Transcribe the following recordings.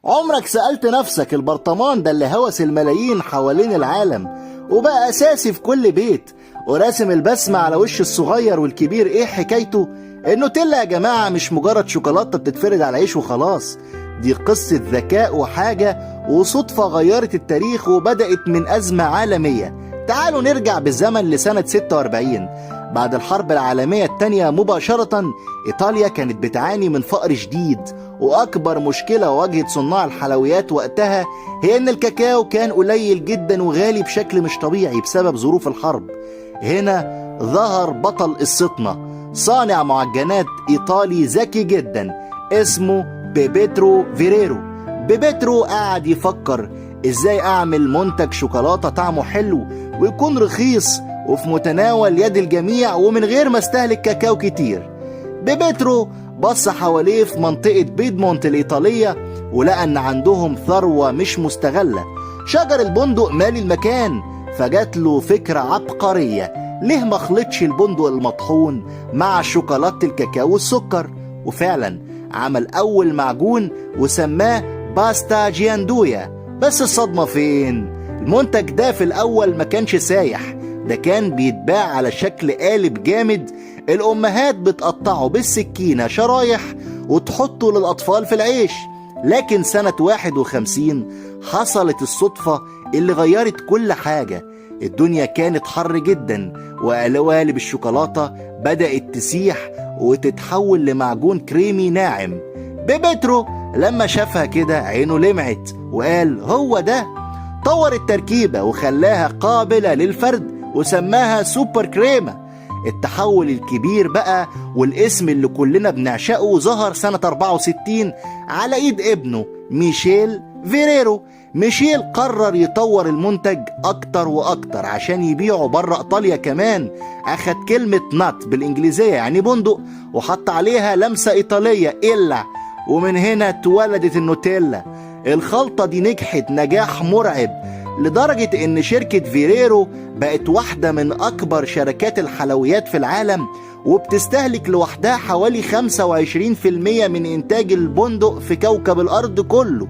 عمرك سألت نفسك البرطمان ده اللي هوس الملايين حوالين العالم وبقى أساسي في كل بيت وراسم البسمة على وش الصغير والكبير؟ ايه حكايته؟ النوتيلا يا جماعة مش مجرد شوكولاتة بتتفرد على العيش وخلاص، دي قصة ذكاء وحاجة وصدفة غيرت التاريخ وبدأت من أزمة عالمية. تعالوا نرجع بالزمن لسنة 46 بعد الحرب العالمية الثانية مباشرة. إيطاليا كانت بتعاني من فقر شديد، وأكبر مشكلة واجهت صناع الحلويات وقتها هي إن الكاكاو كان قليل جدا وغالي بشكل مش طبيعي بسبب ظروف الحرب. هنا ظهر بطل قصتنا، صانع معجنات إيطالي ذكي جدا اسمه بيبيترو فيريرو. بيبيترو قاعد يفكر إزاي أعمل منتج شوكولاتة طعمه حلو ويكون رخيص وفي متناول يد الجميع ومن غير ما استهلك كاكاو كتير. بيبيترو بص حواليه في منطقة بيدمونت الإيطالية ولقى إن عندهم ثروة مش مستغلة، شجر البندق مالي المكان. فجات له فكرة عبقرية، ليه ما خلطش البندق المطحون مع شوكولاتة الكاكاو والسكر؟ وفعلا عمل أول معجون وسماه باستا جياندويا. بس الصدمة فين؟ المنتج ده في الأول ما كانش سايح، ده كان بيتباع على شكل قالب جامد الأمهات بتقطعه بالسكينة شرايح وتحطه للأطفال في العيش. لكن سنة 51 حصلت الصدفة اللي غيرت كل حاجة. الدنيا كانت حر جدا وقوالب الشوكولاتة بدأت تسيح وتتحول لمعجون كريمي ناعم. بيبيترو لما شافها كده عينه لمعت وقال هو ده. طور التركيبة وخلاها قابلة للفرد وسماها سوبر كريمة. التحول الكبير بقى والاسم اللي كلنا بنعشقه ظهر سنة 64 على ايد ابنه ميشيل فيريرو. ميشيل قرر يطور المنتج اكتر واكتر عشان يبيعه بره ايطاليا كمان. اخد كلمة نات بالانجليزية يعني بندق وحط عليها لمسة ايطالية إلا، ومن هنا اتولدت النوتيلا. الخلطة دي نجحت نجاح مرعب لدرجة ان شركة فيريرو بقت واحدة من اكبر شركات الحلويات في العالم وبتستهلك لوحدها حوالي 25% من انتاج البندق في كوكب الارض كله.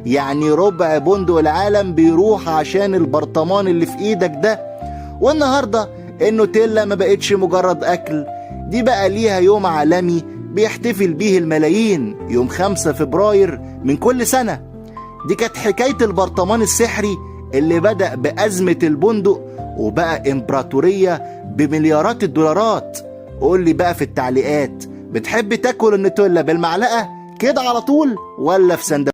يعني ربع بندق العالم بيروح عشان البرطمان اللي في ايدك ده. والنهاردة النوتيلا ما بقتش مجرد اكل، دي بقى ليها يوم عالمي بيحتفل بيه الملايين يوم 5 فبراير من كل سنة. دي كانت حكاية البرطمان السحري اللي بدأ بأزمة البندق وبقى إمبراطورية بمليارات الدولارات. قول لي بقى في التعليقات، بتحب تاكل النوتيلا بالمعلقة كده على طول ولا في سندوتش؟